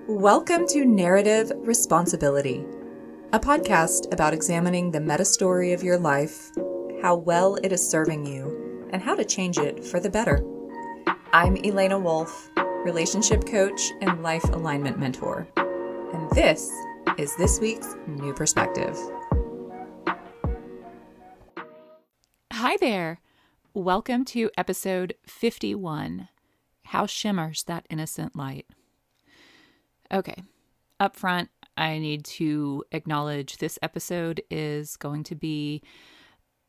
Welcome to Narrative Responsibility, a podcast about examining the meta-story of your life, how well it is serving you, and how to change it for the better. I'm Elena Wolf, relationship coach and life alignment mentor, and this is this week's New Perspective. Hi there. Welcome to episode 51, How Shimmers That Innocent Light. Okay, up front, I need to acknowledge this episode is going to be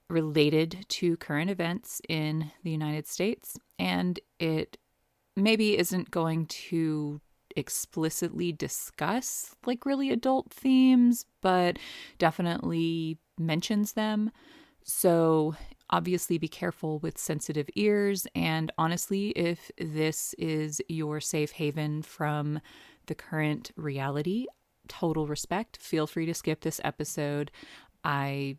related to current events in the United States, and it maybe isn't going to explicitly discuss like really adult themes, but definitely mentions them. So obviously be careful with sensitive ears, and honestly, if this is your safe haven from the current reality, total respect, feel free to skip this episode. I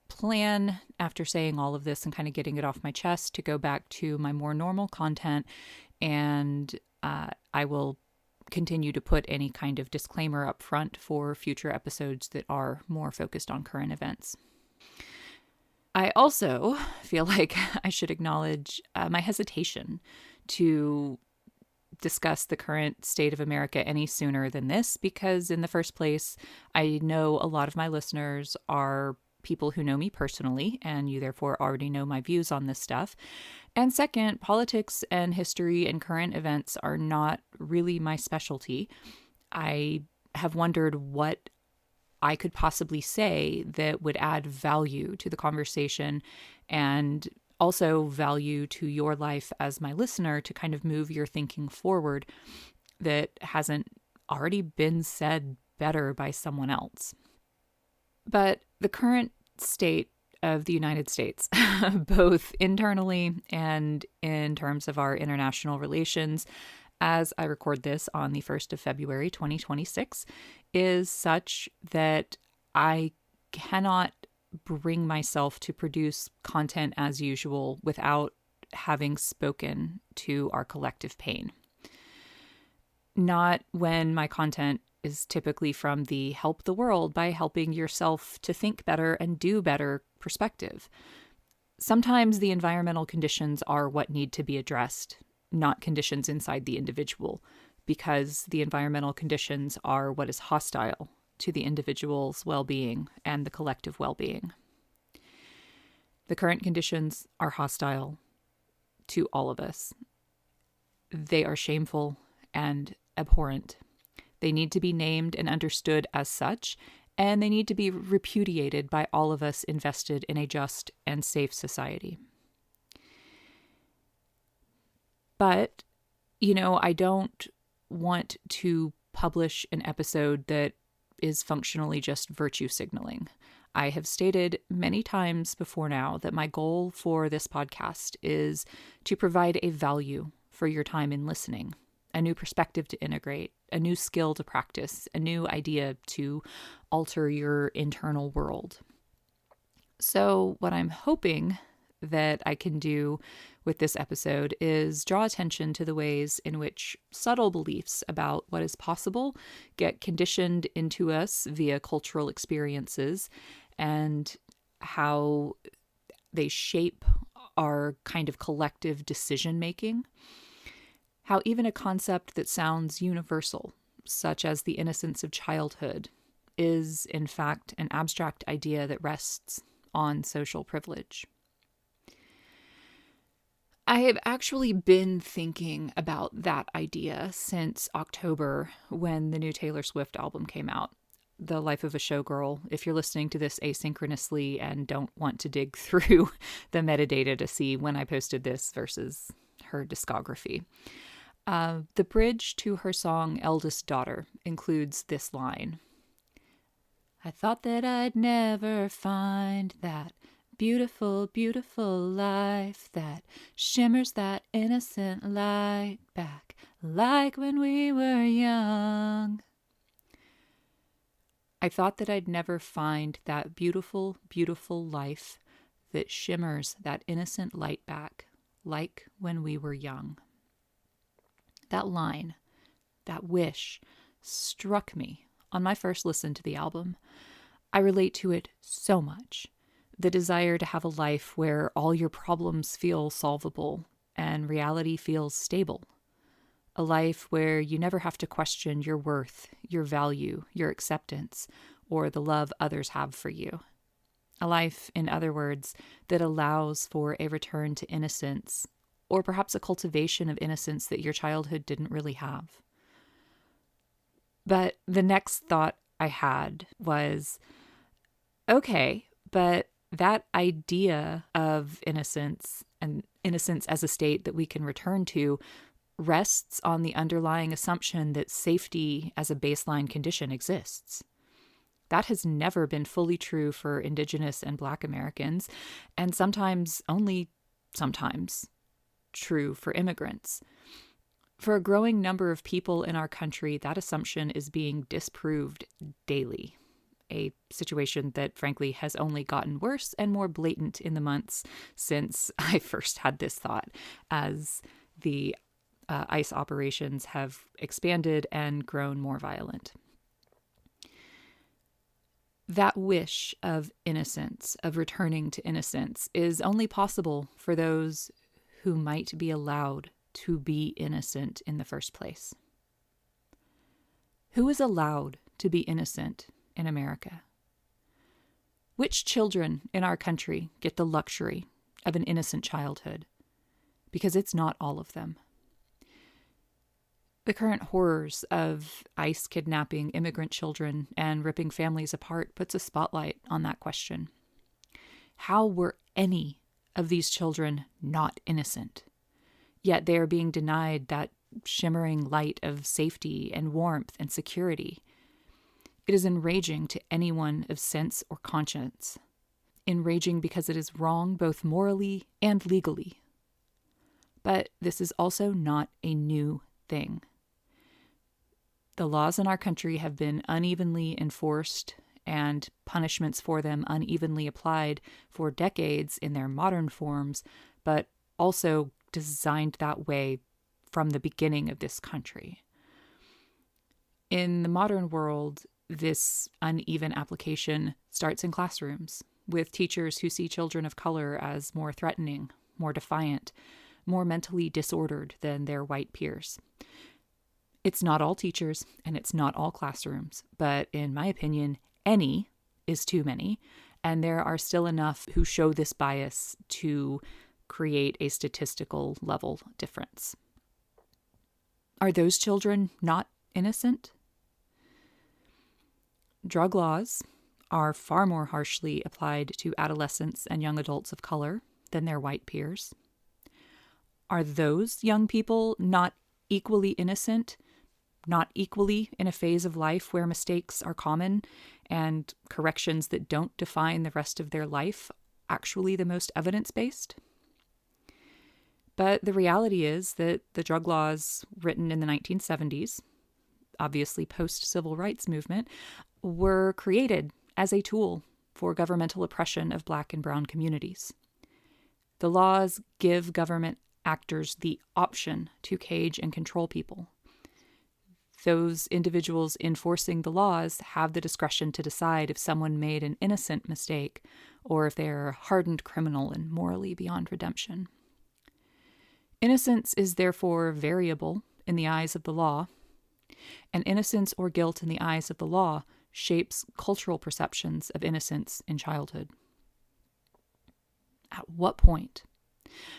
plan, after saying all of this and kind of getting it off my chest, to go back to my more normal content, and I will continue to put any kind of disclaimer up front for future episodes that are more focused on current events. I also feel like I should acknowledge my hesitation to discuss the current state of America any sooner than this, because in the first place, I know a lot of my listeners are people who know me personally, and you therefore already know my views on this stuff. And second, politics and history and current events are not really my specialty. I have wondered what I could possibly say that would add value to the conversation and also value to your life as my listener to kind of move your thinking forward that hasn't already been said better by someone else. But the current state of the United States, both internally and in terms of our international relations, as I record this on the 1st of February, 2026, is such that I cannot bring myself to produce content as usual without having spoken to our collective pain. Not when my content is typically from the help the world by helping yourself to think better and do better perspective. Sometimes the environmental conditions are what need to be addressed, not conditions inside the individual, because the environmental conditions are what is hostile to the individual's well-being and the collective well-being. The current conditions are hostile to all of us. They are shameful and abhorrent. They need to be named and understood as such, and they need to be repudiated by all of us invested in a just and safe society. But, I don't want to publish an episode that is functionally just virtue signaling. I have stated many times before now that my goal for this podcast is to provide a value for your time in listening, a new perspective to integrate, a new skill to practice, a new idea to alter your internal world. So what I'm hoping that I can do with this episode is draw attention to the ways in which subtle beliefs about what is possible get conditioned into us via cultural experiences, and how they shape our kind of collective decision making. How even a concept that sounds universal, such as the innocence of childhood, is in fact an abstract idea that rests on social privilege. I have actually been thinking about that idea since October, when the new Taylor Swift album came out, The Life of a Showgirl. If you're listening to this asynchronously and don't want to dig through the metadata to see when I posted this versus her discography. The bridge to her song Eldest Daughter includes this line. I thought that I'd never find that beautiful, beautiful life that shimmers that innocent light back, like when we were young. I thought that I'd never find that beautiful, beautiful life that shimmers that innocent light back, like when we were young. That line, that wish, struck me on my first listen to the album. I relate to it so much. The desire to have a life where all your problems feel solvable and reality feels stable. A life where you never have to question your worth, your value, your acceptance, or the love others have for you. A life, in other words, that allows for a return to innocence, or perhaps a cultivation of innocence that your childhood didn't really have. But the next thought I had was, okay, but that idea of innocence and innocence as a state that we can return to rests on the underlying assumption that safety as a baseline condition exists. That has never been fully true for Indigenous and Black Americans, and sometimes, only sometimes, true for immigrants. For a growing number of people in our country, that assumption is being disproved daily. A situation that, frankly, has only gotten worse and more blatant in the months since I first had this thought, as the ICE operations have expanded and grown more violent. That wish of innocence, of returning to innocence, is only possible for those who might be allowed to be innocent in the first place. Who is allowed to be innocent in America? Which children in our country get the luxury of an innocent childhood? Because it's not all of them. The current horrors of ICE kidnapping immigrant children and ripping families apart puts a spotlight on that question. How were any of these children not innocent? Yet they are being denied that shimmering light of safety and warmth and security. It is enraging to anyone of sense or conscience. Enraging because it is wrong both morally and legally. But this is also not a new thing. The laws in our country have been unevenly enforced and punishments for them unevenly applied for decades in their modern forms, but also designed that way from the beginning of this country. In the modern world, this uneven application starts in classrooms, with teachers who see children of color as more threatening, more defiant, more mentally disordered than their white peers. It's not all teachers, and it's not all classrooms, but in my opinion, any is too many, and there are still enough who show this bias to create a statistical level difference. Are those children not innocent? Drug laws are far more harshly applied to adolescents and young adults of color than their white peers. Are those young people not equally innocent, not equally in a phase of life where mistakes are common and corrections that don't define the rest of their life actually the most evidence-based? But the reality is that the drug laws written in the 1970s, obviously post-civil rights movement, were created as a tool for governmental oppression of Black and brown communities. The laws give government actors the option to cage and control people. Those individuals enforcing the laws have the discretion to decide if someone made an innocent mistake or if they're a hardened criminal and morally beyond redemption. Innocence is therefore variable in the eyes of the law, and innocence or guilt in the eyes of the law shapes cultural perceptions of innocence in childhood. At what point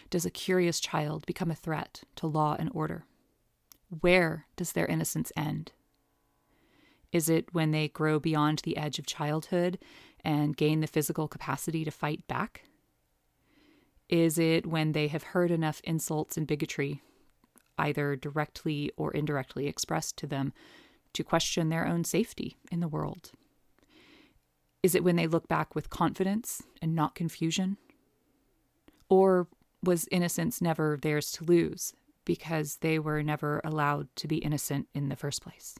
does a curious child become a threat to law and order? Where does their innocence end? Is it when they grow beyond the edge of childhood and gain the physical capacity to fight back? Is it when they have heard enough insults and bigotry, either directly or indirectly expressed to them, to question their own safety in the world? Is it when they look back with confidence and not confusion? Or was innocence never theirs to lose because they were never allowed to be innocent in the first place?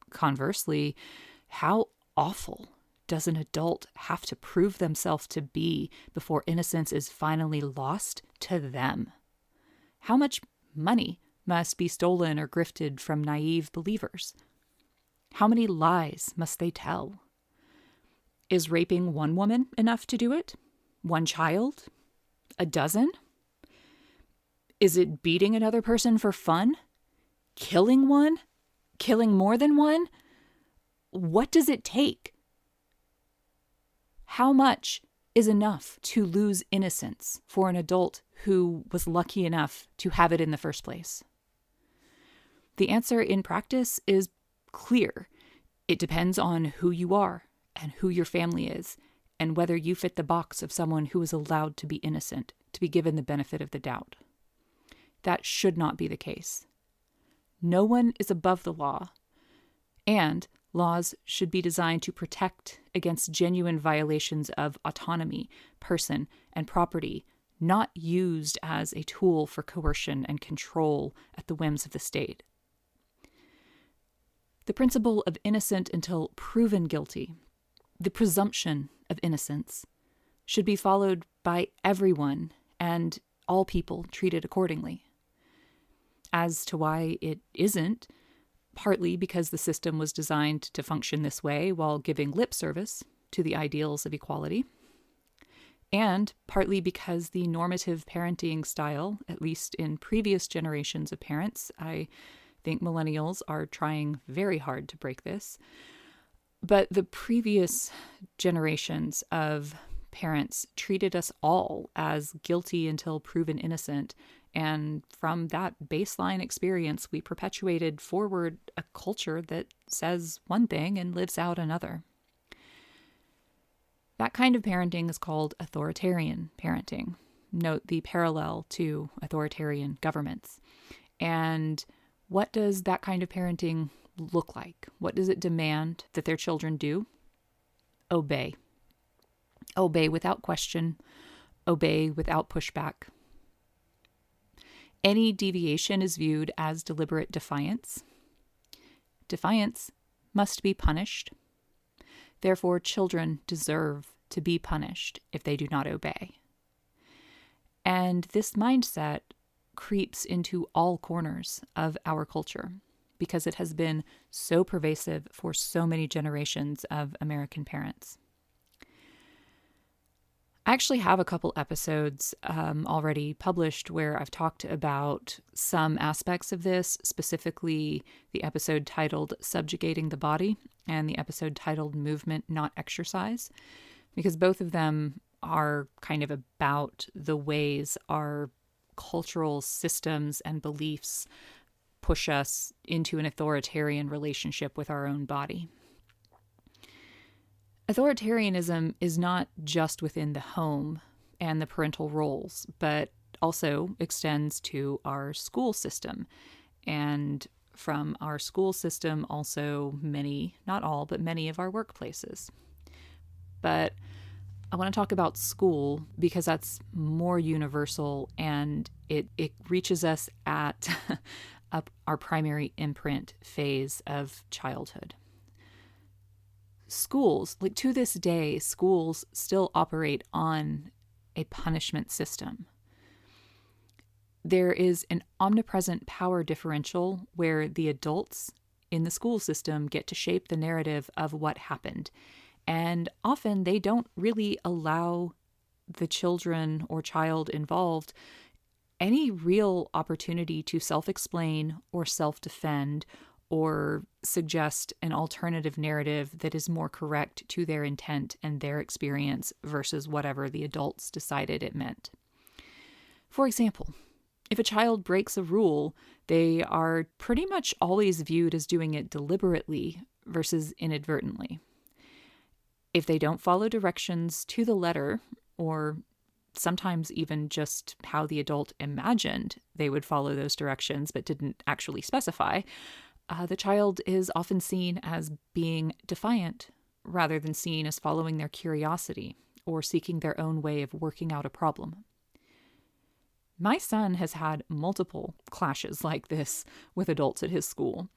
Conversely, how awful does an adult have to prove themselves to be before innocence is finally lost to them? How much money must be stolen or grifted from naive believers? How many lies must they tell? Is raping one woman enough to do it? One child? A dozen? Is it beating another person for fun? Killing one? Killing more than one? What does it take? How much is enough to lose innocence for an adult who was lucky enough to have it in the first place? The answer in practice is clear. It depends on who you are and who your family is, and whether you fit the box of someone who is allowed to be innocent, to be given the benefit of the doubt. That should not be the case. No one is above the law, and laws should be designed to protect against genuine violations of autonomy, person, and property, not used as a tool for coercion and control at the whims of the state. The principle of innocent until proven guilty, the presumption of innocence, should be followed by everyone and all people treated accordingly. As to why it isn't, partly because the system was designed to function this way while giving lip service to the ideals of equality, and partly because the normative parenting style, at least in previous generations of parents, I think millennials are trying very hard to break this, but the previous generations of parents treated us all as guilty until proven innocent. And from that baseline experience, we perpetuated forward a culture that says one thing and lives out another. That kind of parenting is called authoritarian parenting. Note the parallel to authoritarian governments. And what does that kind of parenting look like? What does it demand that their children do? Obey. Obey without question. Obey without pushback. Any deviation is viewed as deliberate defiance. Defiance must be punished. Therefore, children deserve to be punished if they do not obey. And this mindset creeps into all corners of our culture because it has been so pervasive for so many generations of American parents. I actually have a couple episodes already published where I've talked about some aspects of this, specifically the episode titled Subjugating the Body and the episode titled Movement, Not Exercise, because both of them are kind of about the ways our cultural systems and beliefs push us into an authoritarian relationship with our own body. Authoritarianism is not just within the home and the parental roles, but also extends to our school system. And from our school system, also many, not all, but many of our workplaces. But I want to talk about school because that's more universal and it reaches us at our primary imprint phase of childhood. Schools, like to this day, schools still operate on a punishment system. There is an omnipresent power differential where the adults in the school system get to shape the narrative of what happened. And often they don't really allow the children or child involved any real opportunity to self-explain or self-defend or suggest an alternative narrative that is more correct to their intent and their experience versus whatever the adults decided it meant. For example, if a child breaks a rule, they are pretty much always viewed as doing it deliberately versus inadvertently. If they don't follow directions to the letter, or sometimes even just how the adult imagined they would follow those directions but didn't actually specify, the child is often seen as being defiant rather than seen as following their curiosity or seeking their own way of working out a problem. My son has had multiple clashes like this with adults at his school,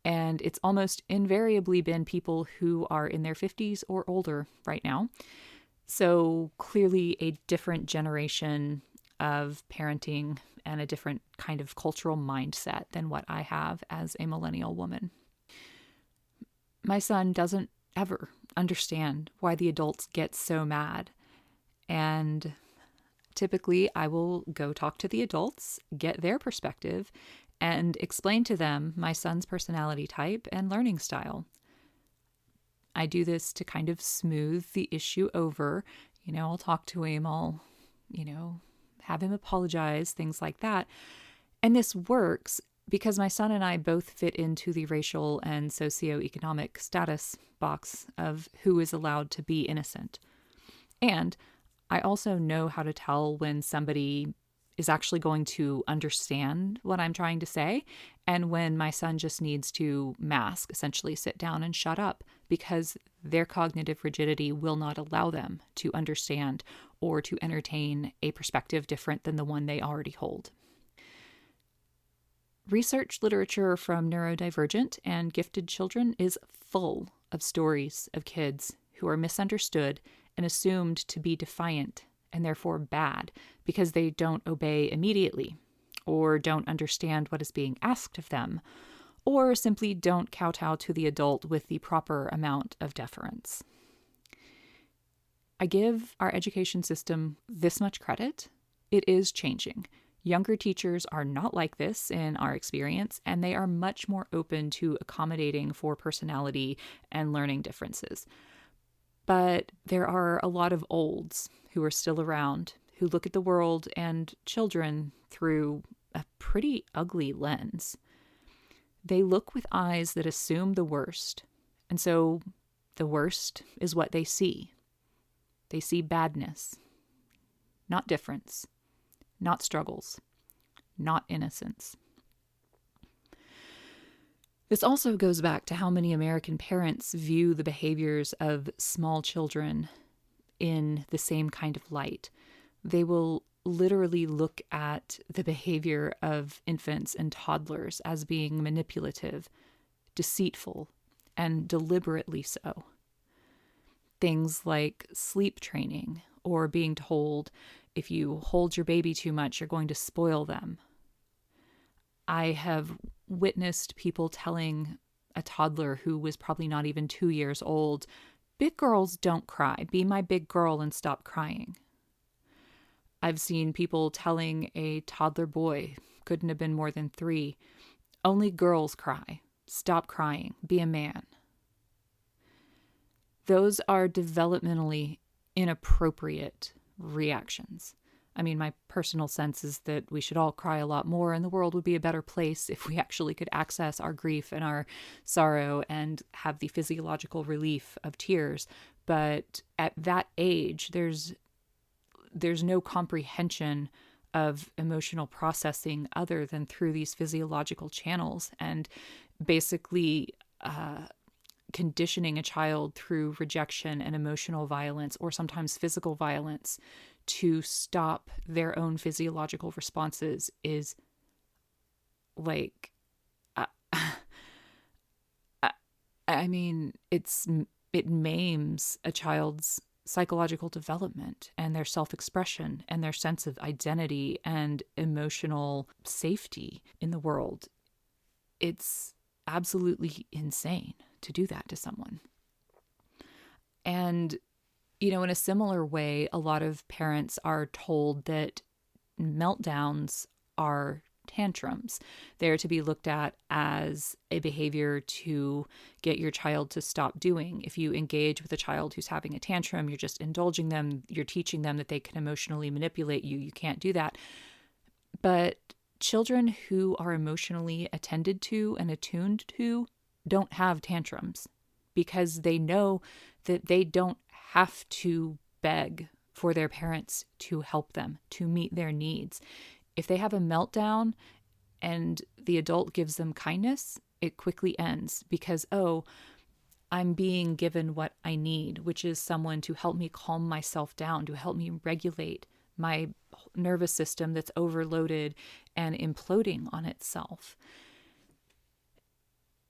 and it's almost invariably been people who are in their 50s or older right now. So clearly a different generation of parenting and a different kind of cultural mindset than what I have as a millennial woman. My son doesn't ever understand why the adults get so mad. And typically I will go talk to the adults, get their perspective, and explain to them my son's personality type and learning style. I do this to kind of smooth the issue over. I'll talk to him, I'll, have him apologize, things like that. And this works because my son and I both fit into the racial and socioeconomic status box of who is allowed to be innocent. And I also know how to tell when somebody is actually going to understand what I'm trying to say, and when my son just needs to mask, essentially sit down and shut up, because their cognitive rigidity will not allow them to understand or to entertain a perspective different than the one they already hold. Research literature from neurodivergent and gifted children is full of stories of kids who are misunderstood and assumed to be defiant and therefore bad because they don't obey immediately, or don't understand what is being asked of them, or simply don't kowtow to the adult with the proper amount of deference. I give our education system this much credit. It is changing. Younger teachers are not like this in our experience, and they are much more open to accommodating for personality and learning differences. But there are a lot of olds who are still around, who look at the world and children through a pretty ugly lens. They look with eyes that assume the worst, and so the worst is what they see. They see badness, not difference, not struggles, not innocence. This also goes back to how many American parents view the behaviors of small children in the same kind of light. They will literally look at the behavior of infants and toddlers as being manipulative, deceitful, and deliberately so. Things like sleep training, or being told if you hold your baby too much, you're going to spoil them. I have witnessed people telling a toddler who was probably not even 2 years old, "Big girls don't cry. Be my big girl and stop crying." I've seen people telling a toddler boy, couldn't have been more than 3, "Only girls cry. Stop crying. Be a man." Those are developmentally inappropriate reactions. I mean, my personal sense is that we should all cry a lot more, and the world would be a better place if we actually could access our grief and our sorrow and have the physiological relief of tears. But at that age, there's no comprehension of emotional processing other than through these physiological channels, and basically conditioning a child through rejection and emotional violence, or sometimes physical violence, to stop their own physiological responses is like, I mean, it maims a child's psychological development and their self-expression and their sense of identity and emotional safety in the world. It's absolutely insane to do that to someone. And, in a similar way, a lot of parents are told that meltdowns are tantrums. They're to be looked at as a behavior to get your child to stop doing. If you engage with a child who's having a tantrum, you're just indulging them. You're teaching them that they can emotionally manipulate you. You can't do that. But children who are emotionally attended to and attuned to don't have tantrums, because they know that they don't have to beg for their parents to help them, to meet their needs. If they have a meltdown and the adult gives them kindness, it quickly ends because, oh, I'm being given what I need, which is someone to help me calm myself down, to help me regulate my nervous system that's overloaded and imploding on itself.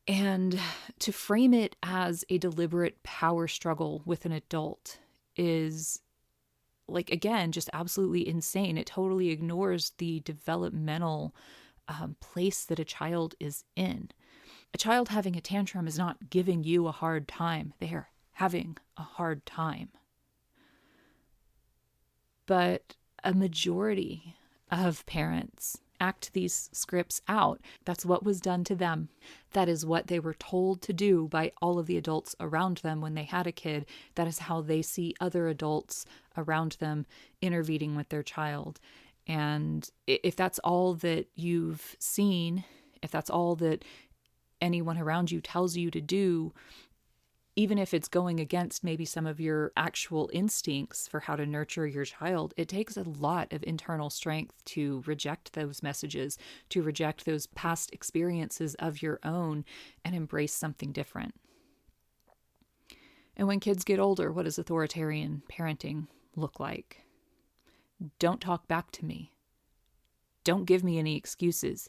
And to frame it as a deliberate power struggle with an adult is like, again, just absolutely insane. It totally ignores the developmental place that a child is in. A child having a tantrum is not giving you a hard time. They are having a hard time. But a majority of parents act these scripts out. That's what was done to them. That is what they were told to do by all of the adults around them when they had a kid. That is how they see other adults around them intervening with their child. And if that's all that you've seen, if that's all that anyone around you tells you to do, even if it's going against maybe some of your actual instincts for how to nurture your child, it takes a lot of internal strength to reject those messages, to reject those past experiences of your own and embrace something different. And when kids get older, what does authoritarian parenting look like? Don't talk back to me. Don't give me any excuses.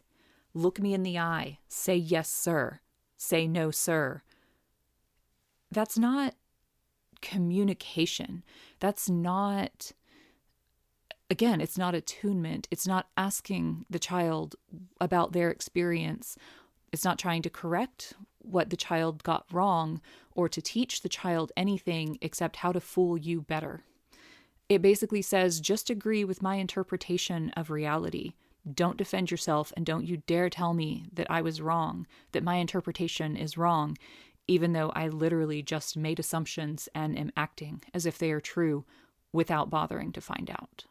Look me in the eye. Say yes, sir. Say no, sir. That's not communication. That's not, again, it's not attunement. It's not asking the child about their experience. It's not trying to correct what the child got wrong or to teach the child anything except how to fool you better. It basically says, just agree with my interpretation of reality. Don't defend yourself, and don't you dare tell me that I was wrong, that my interpretation is wrong, even though I literally just made assumptions and am acting as if they are true without bothering to find out.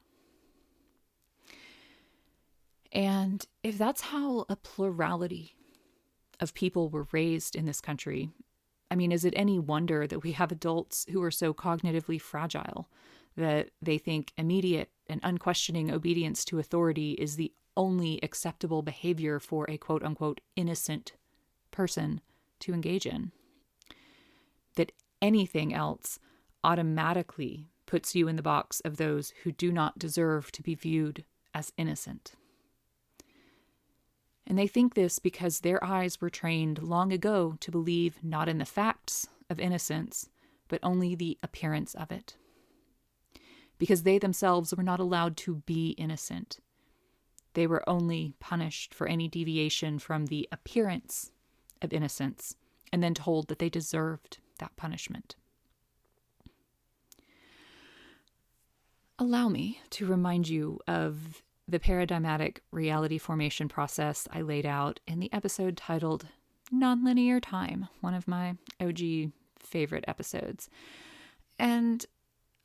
And if that's how a plurality of people were raised in this country, I mean, is it any wonder that we have adults who are so cognitively fragile that they think immediate and unquestioning obedience to authority is the only acceptable behavior for a quote-unquote innocent person to engage in? That anything else automatically puts you in the box of those who do not deserve to be viewed as innocent. And they think this because their eyes were trained long ago to believe not in the facts of innocence, but only the appearance of it. Because they themselves were not allowed to be innocent. They were only punished for any deviation from the appearance of innocence, and then told that they deserved that punishment. Allow me to remind you of the paradigmatic reality formation process I laid out in the episode titled Nonlinear Time, one of my OG favorite episodes. And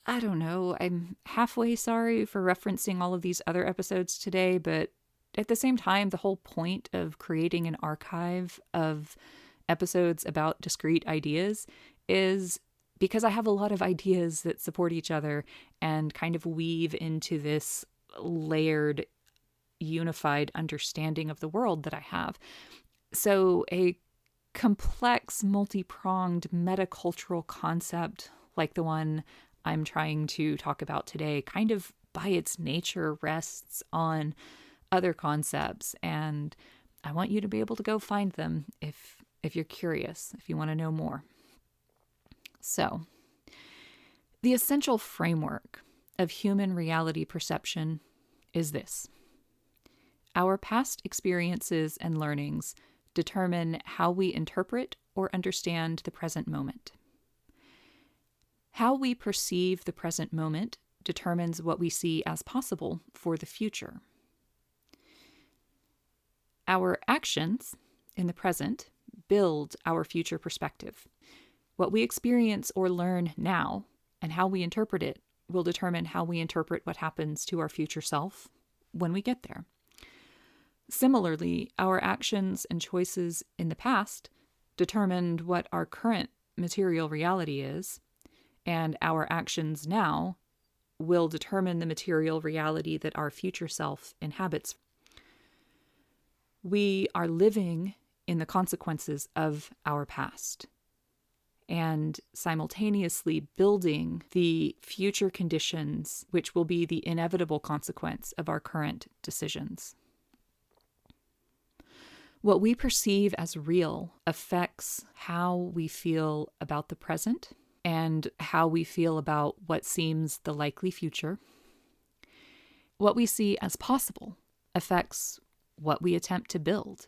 I don't know, I'm halfway sorry for referencing all of these other episodes today, but at the same time, the whole point of creating an archive of episodes about discrete ideas is because I have a lot of ideas that support each other and kind of weave into this layered, unified understanding of the world that I have. So a complex, multi-pronged metacultural concept like the one I'm trying to talk about today kind of by its nature rests on other concepts, and I want you to be able to go find them if you're curious, if you want to know more. So, the essential framework of human reality perception is this. Our past experiences and learnings determine how we interpret or understand the present moment. How we perceive the present moment determines what we see as possible for the future. Our actions in the present build our future perspective. What we experience or learn now and how we interpret it will determine how we interpret what happens to our future self when we get there. Similarly, our actions and choices in the past determined what our current material reality is, and our actions now will determine the material reality that our future self inhabits. We are living in the consequences of our past and simultaneously building the future conditions which will be the inevitable consequence of our current decisions. What we perceive as real affects how we feel about the present and how we feel about what seems the likely future. What we see as possible affects what we attempt to build.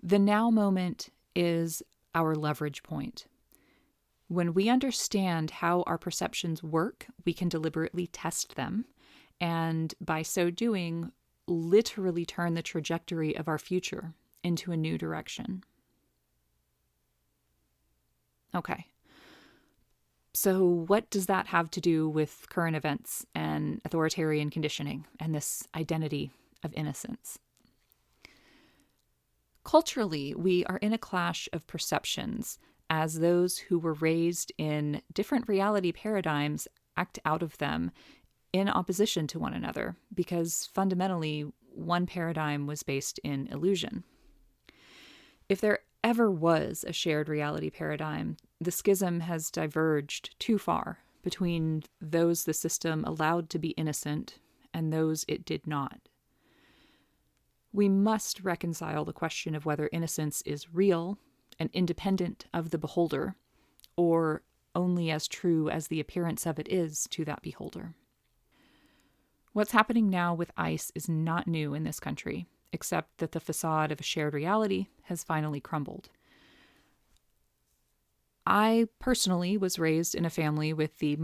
The now moment is our leverage point. When we understand how our perceptions work, we can deliberately test them, and by so doing, literally turn the trajectory of our future into a new direction. Okay. So what does that have to do with current events and authoritarian conditioning and this identity of innocence? Culturally, we are in a clash of perceptions as those who were raised in different reality paradigms act out of them in opposition to one another, because fundamentally, one paradigm was based in illusion. If there ever was a shared reality paradigm, the schism has diverged too far between those the system allowed to be innocent and those it did not. We must reconcile the question of whether innocence is real and independent of the beholder, or only as true as the appearance of it is to that beholder. What's happening now with ICE is not new in this country, except that the facade of a shared reality has finally crumbled. I personally was raised in a family with the,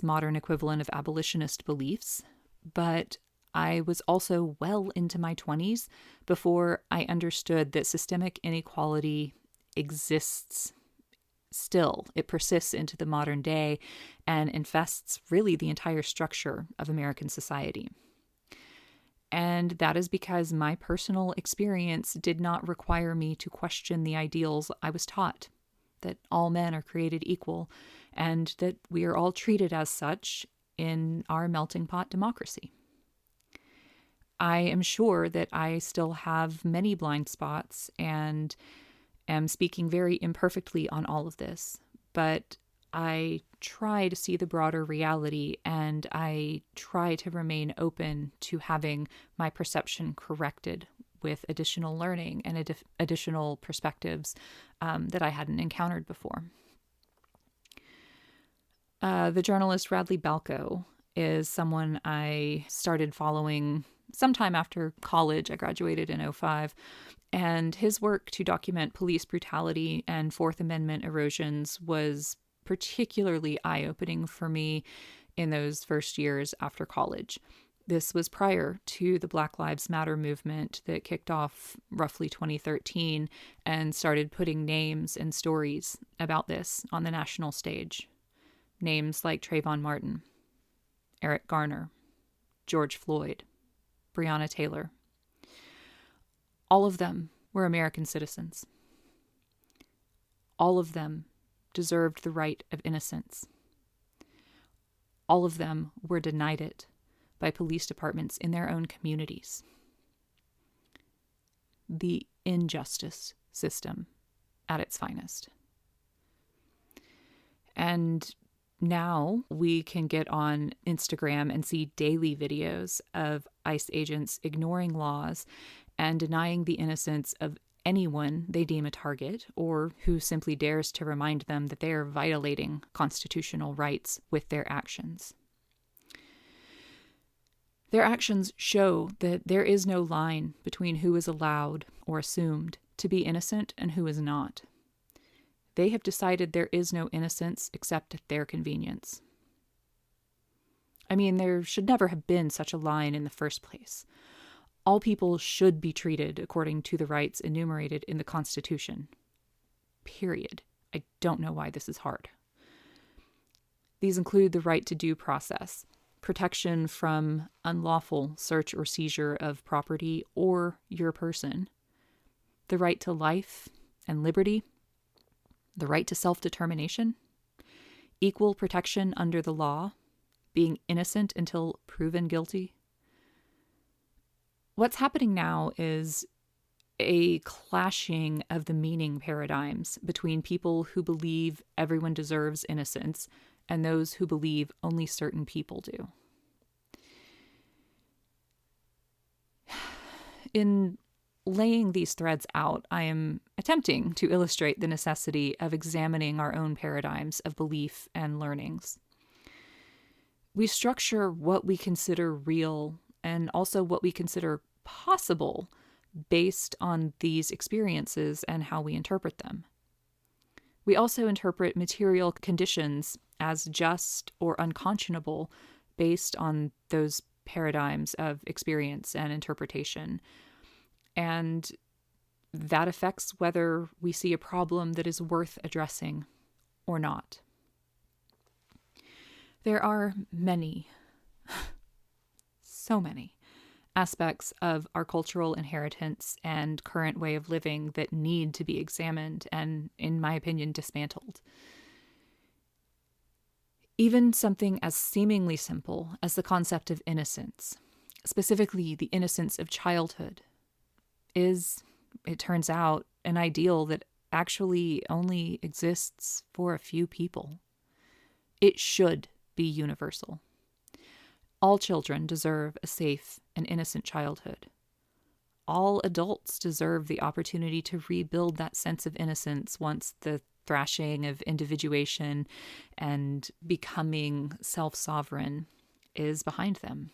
modern equivalent of abolitionist beliefs, but I was also well into my 20s before I understood that systemic inequality exists still. It persists into the modern day and infests really the entire structure of American society. And that is because my personal experience did not require me to question the ideals I was taught, that all men are created equal and that we are all treated as such in our melting pot democracy. I am sure that I still have many blind spots and am speaking very imperfectly on all of this, but I try to see the broader reality and I try to remain open to having my perception corrected with additional learning and additional perspectives that I hadn't encountered before. The journalist Radley Balko is someone I started following sometime after college. I graduated in 2005, and his work to document police brutality and Fourth Amendment erosions was particularly eye-opening for me in those first years after college. This was prior to the Black Lives Matter movement that kicked off roughly 2013 and started putting names and stories about this on the national stage. Names like Trayvon Martin, Eric Garner, George Floyd, Breonna Taylor. All of them were American citizens. All of them deserved the right of innocence. All of them were denied it by police departments in their own communities. The injustice system at its finest. And now we can get on Instagram and see daily videos of ICE agents ignoring laws and denying the innocence of anyone they deem a target or who simply dares to remind them that they are violating constitutional rights with their actions. Their actions show that there is no line between who is allowed or assumed to be innocent and who is not. They have decided there is no innocence except at their convenience. I mean, there should never have been such a line in the first place. All people should be treated according to the rights enumerated in the Constitution. Period. I don't know why this is hard. These include the right to due process, protection from unlawful search or seizure of property or your person, the right to life and liberty, the right to self-determination, equal protection under the law, being innocent until proven guilty. What's happening now is a clashing of the meaning paradigms between people who believe everyone deserves innocence and those who believe only certain people do. In laying these threads out, I am attempting to illustrate the necessity of examining our own paradigms of belief and learnings. We structure what we consider real and also what we consider possible based on these experiences and how we interpret them. We also interpret material conditions as just or unconscionable based on those paradigms of experience and interpretation. And that affects whether we see a problem that is worth addressing or not. There are many, so many aspects of our cultural inheritance and current way of living that need to be examined and, in my opinion, dismantled. Even something as seemingly simple as the concept of innocence, specifically the innocence of childhood, is, it turns out, an ideal that actually only exists for a few people. It should be universal. All children deserve a safe and innocent childhood. All adults deserve the opportunity to rebuild that sense of innocence once the thrashing of individuation and becoming self-sovereign is behind them.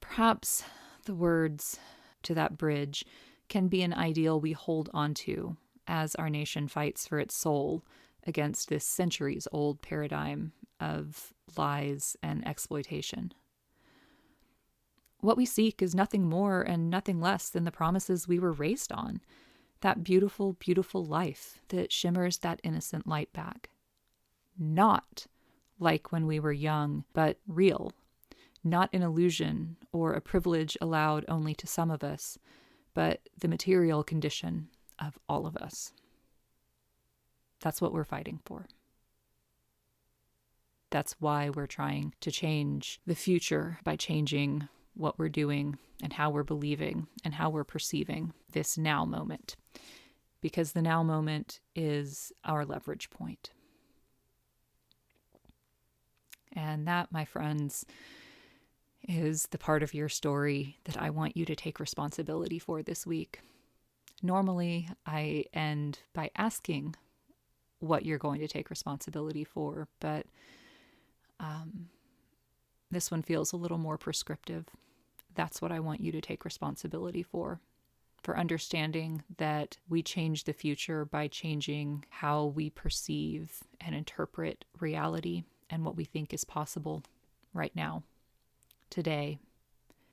Perhaps the words to that bridge can be an ideal we hold onto as our nation fights for its soul against this centuries-old paradigm of lies and exploitation. What we seek is nothing more and nothing less than the promises we were raised on, that beautiful, beautiful life that shimmers that innocent light back. Not like when we were young, but real. Not an illusion or a privilege allowed only to some of us, but the material condition of all of us. That's what we're fighting for. That's why we're trying to change the future by changing what we're doing and how we're believing and how we're perceiving this now moment. Because the now moment is our leverage point. And that, my friends, is the part of your story that I want you to take responsibility for this week. Normally, I end by asking what you're going to take responsibility for, but this one feels a little more prescriptive. That's what I want you to take responsibility for understanding that we change the future by changing how we perceive and interpret reality and what we think is possible right now, today,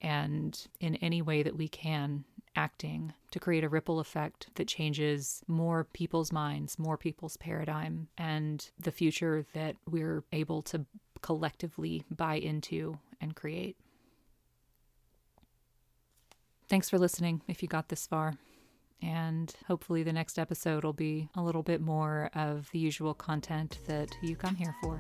and in any way that we can, acting to create a ripple effect that changes more people's minds, more people's paradigm, and the future that we're able to collectively buy into and create. Thanks for listening if you got this far. And hopefully the next episode will be a little bit more of the usual content that you come here for.